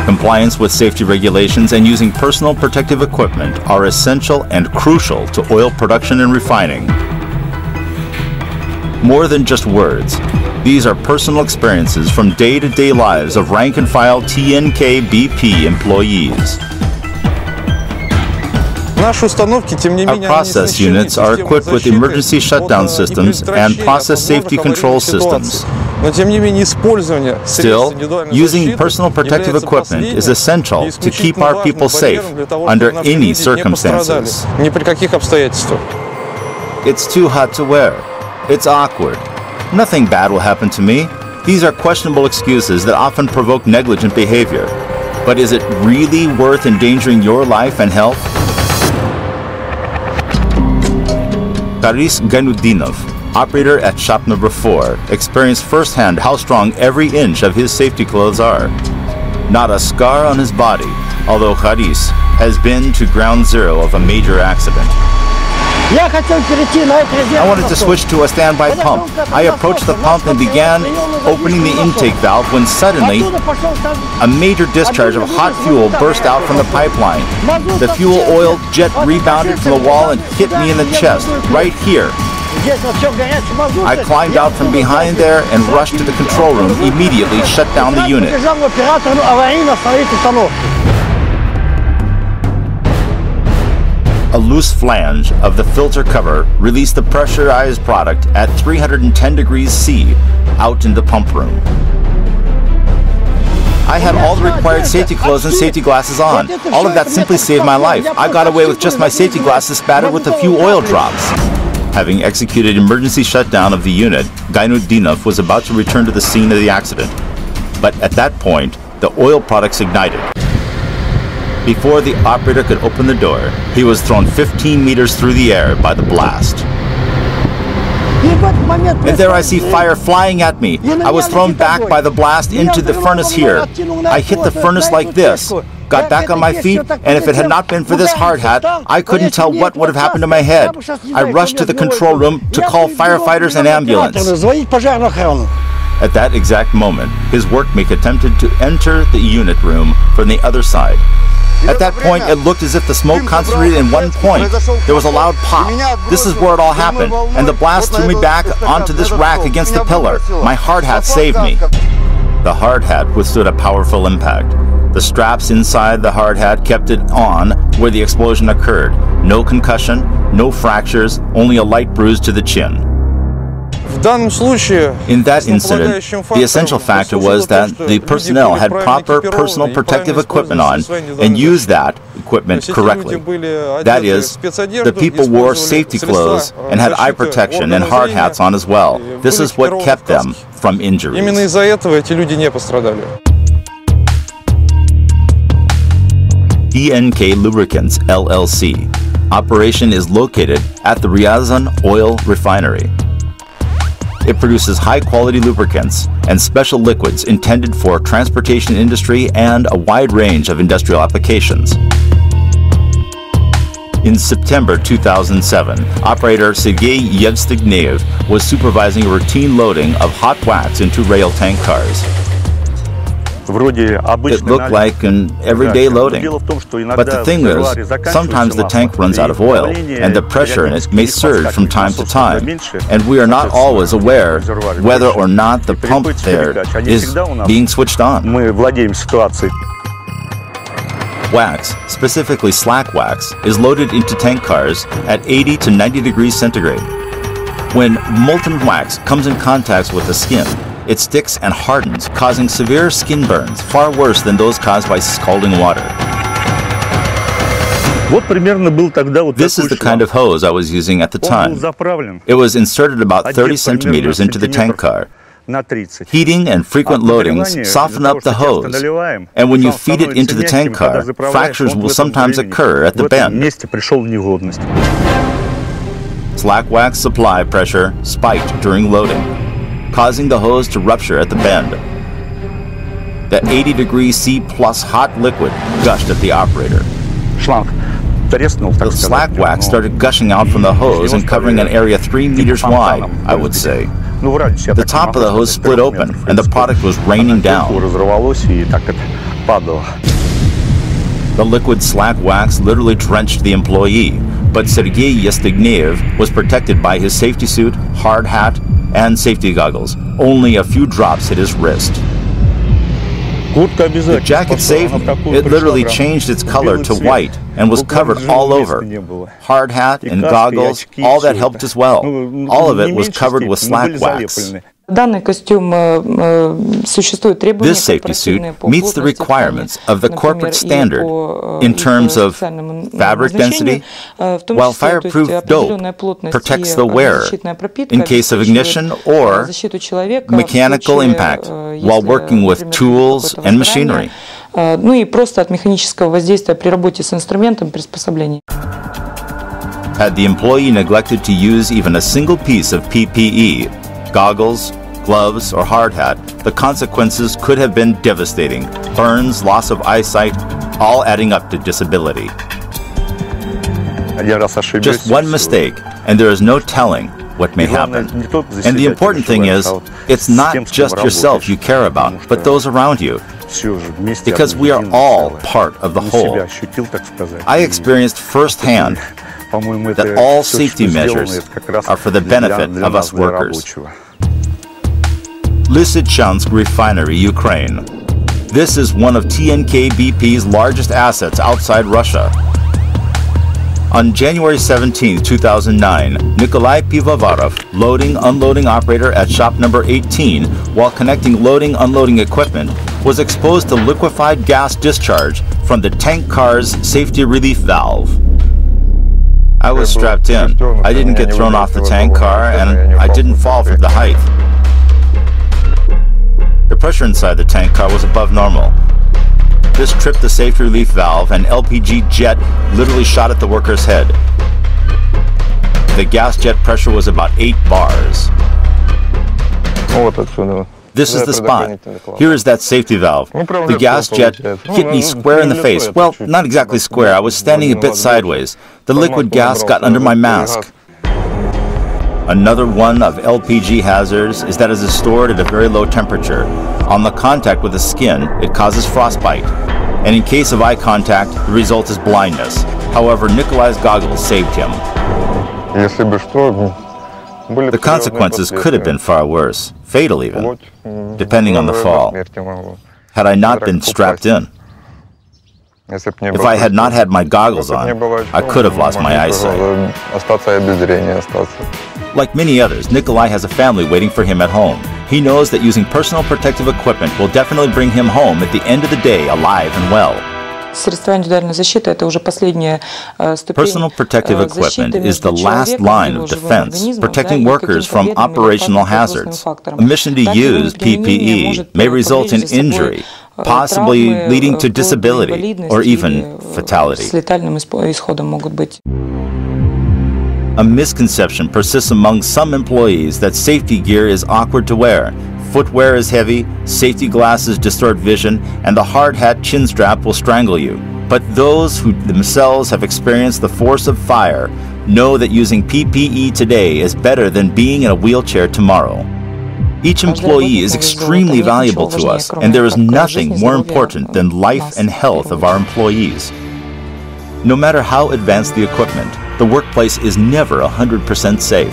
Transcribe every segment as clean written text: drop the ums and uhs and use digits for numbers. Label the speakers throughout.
Speaker 1: Compliance with safety regulations and using personal protective equipment are essential and crucial to oil production and refining. More than just words, these are personal experiences from day-to-day lives of rank-and-file ТНК-BP employees. Our process units are equipped with emergency shutdown systems and process safety control systems. Still, using personal protective equipment is essential to keep our people safe under any circumstances. It's too hot to wear. It's awkward. Nothing bad will happen to me. These are questionable excuses that often provoke negligent behavior. But is it really worth endangering your life and health? Karis Gainudinov, operator at shop number 4, experienced firsthand how strong every inch of his safety clothes are. Not a scar on his body, although Karis has been to ground zero of a major accident. I wanted to switch to a standby pump. I approached the pump and began opening the intake valve when suddenly a major discharge of hot fuel burst out from the pipeline. The fuel oil jet rebounded from the wall and hit me in the chest, right here. I climbed out from behind there and rushed to the control room, immediately shut down the unit. A loose flange of the filter cover released the pressurized product at 310 degrees C out in the pump room. I had all the required safety clothes and safety glasses on. All of that simply saved my life. I got away with just my safety glasses spattered with a few oil drops. Having executed emergency shutdown of the unit, Gainudinov was about to return to the scene of the accident. But at that point, the oil products ignited. Before the operator could open the door, he was thrown 15 meters through the air by the blast. And there I see fire flying at me. I was thrown back by the blast into the furnace here. I hit the furnace like this, got back on my feet, and if it had not been for this hard hat, I couldn't tell what would have happened to my head. I rushed to the control room to call firefighters and ambulance. At that exact moment, his workmate attempted to enter the unit room from the other side. At that point, it looked as if the smoke concentrated in one point. There was a loud pop. This is where it all happened, and the blast threw me back onto this rack against the pillar. My hard hat saved me. The hard hat withstood a powerful impact. The straps inside the hard hat kept it on where the explosion occurred. No concussion, no fractures, only a light bruise to the chin. In that incident, the essential factor was that the personnel had proper personal protective equipment on and used that equipment correctly. That is, the people wore safety clothes and had eye protection and hard hats on as well. This is what kept them from injuries. ТНК Lubricants LLC. Operation is located at the Ryazan Oil Refinery. It produces high-quality lubricants and special liquids intended for transportation industry and a wide range of industrial applications. In September 2007, operator Sergei Yevstigneyev was supervising a routine loading of hot wax into rail tank cars. It looked like an everyday loading. But the thing is, sometimes the tank runs out of oil, and the pressure in it may surge from time to time, and we are not always aware whether or not the pump there is being switched on. Wax, specifically slack wax, is loaded into tank cars at 80 to 90 degrees centigrade. When molten wax comes in contact with the skin, it sticks and hardens, causing severe skin burns, far worse than those caused by scalding water. This is the kind of hose I was using at the time. It was inserted about 30 centimeters into the tank car. Heating and frequent loadings soften up the hose, and when you feed it into the tank car, fractures will sometimes occur at the bend. Slack wax supply pressure spiked during loading, causing the hose to rupture at the bend. The 80 C plus hot liquid gushed at the operator. The slack wax started gushing out from the hose and covering an area 3 meters wide, I would say. The top of the hose split open, and the product was raining down.
Speaker 2: падала.
Speaker 1: The liquid slack wax literally drenched the employee, but Sergei Yestigneev was protected by his safety suit, hard hat, and safety goggles. Only a few drops hit his wrist. The jacket saved me. It literally changed its color to white and was covered all over. Hard hat and goggles, all that helped as well. All of it was covered with slack wax. This safety suit meets the requirements of the corporate standard in terms of fabric density, while fireproof dope protects the wearer in case of ignition or mechanical impact while working with tools and machinery.
Speaker 3: Ну и просто от механического воздействия при работе с инструментом, приспособлением.
Speaker 1: Had the employee neglected to use even a single piece of PPE, goggles, gloves, or hard hat, the consequences could have been devastating. Burns, loss of eyesight, all adding up to disability. Just one mistake, and there is no telling what may happen. And the important thing is, it's not just yourself you care about, but those around you. Because we are all part of the whole. I experienced firsthand that all safety measures are for the benefit of us workers. Lysychansk Refinery, Ukraine. This is one of TNK-BP's largest assets outside Russia. On January 17, 2009, Nikolai Pivovarov, loading-unloading operator at shop number 18, while connecting loading-unloading equipment, was exposed to liquefied gas discharge from the tank car's safety relief valve. I was strapped in. I didn't get thrown off the tank car, and I didn't fall from the height. The pressure inside the tank car was above normal. This tripped the safety relief valve, and LPG jet literally shot at the worker's head. The gas jet pressure was about 8 bars. This is the spot. Here is that safety valve. The gas jet hit me square in the face. Well, not exactly square. I was standing a bit sideways. The liquid gas got under my mask. Another one of LPG hazards is that it is stored at a very low temperature. On the contact with the skin, it causes frostbite. And in case of eye contact, the result is blindness. However, Nikolai's goggles saved him. The consequences could have been far worse, fatal even, depending on the fall, had I not been strapped in. If I had not had my goggles on, I could have lost my eyesight. Like many others, Nikolai has a family waiting for him at home. He knows that using personal protective equipment will definitely bring him home at the end of the day alive and well.
Speaker 3: Средства индивидуальной защиты — это уже последняя ступень.
Speaker 1: Personal protective equipment is the last line of defense, protecting workers from operational hazards. Omission to use PPE may result in injury, possibly leading to disability or even fatality.
Speaker 3: С летальным исходом могут быть.
Speaker 1: A misconception persists among some employees that safety gear is awkward to wear. Footwear is heavy, safety glasses distort vision, and the hard hat chin strap will strangle you. But those who themselves have experienced the force of fire know that using PPE today is better than being in a wheelchair tomorrow. Each employee is extremely valuable to us, and there is nothing more important than life and health of our employees. No matter how advanced the equipment, the workplace is never 100% safe.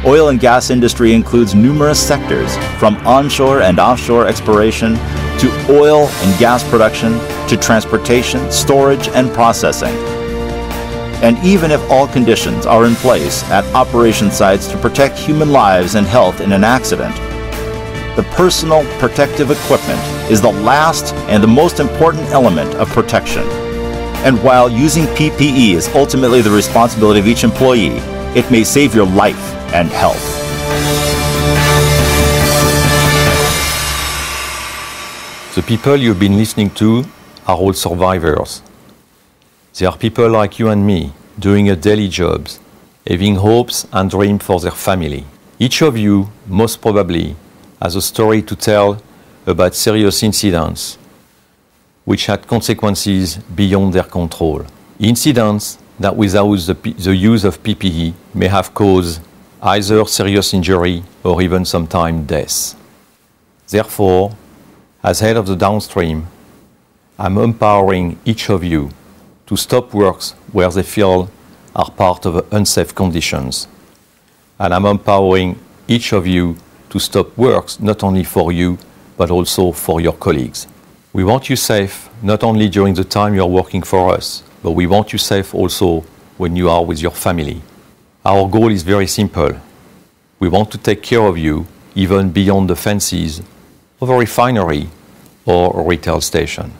Speaker 1: Oil and gas industry includes numerous sectors, from onshore and offshore exploration to oil and gas production to transportation, storage, and processing. And even if all conditions are in place at operation sites to protect human lives and health in an accident, the personal protective equipment is the last and the most important element of protection. And while using PPE is ultimately the responsibility of each employee, it may save your life and health.
Speaker 4: The people you've been listening to are all survivors. They are people like you and me, doing a daily jobs, having hopes and dreams for their family. Each of you, most probably, has a story to tell about serious incidents which had consequences beyond their control. Incidents that without the use of PPE may have caused either serious injury or even sometimes death. Therefore, As head of the downstream, I'm empowering each of you to stop works where they feel are part of unsafe conditions. And I'm empowering each of you to stop works not only for you, but also for your colleagues. We want you safe not only during the time you're working for us, but we want you safe also when you are with your family. Our goal is very simple. We want to take care of you even beyond the fences of a refinery or a retail station.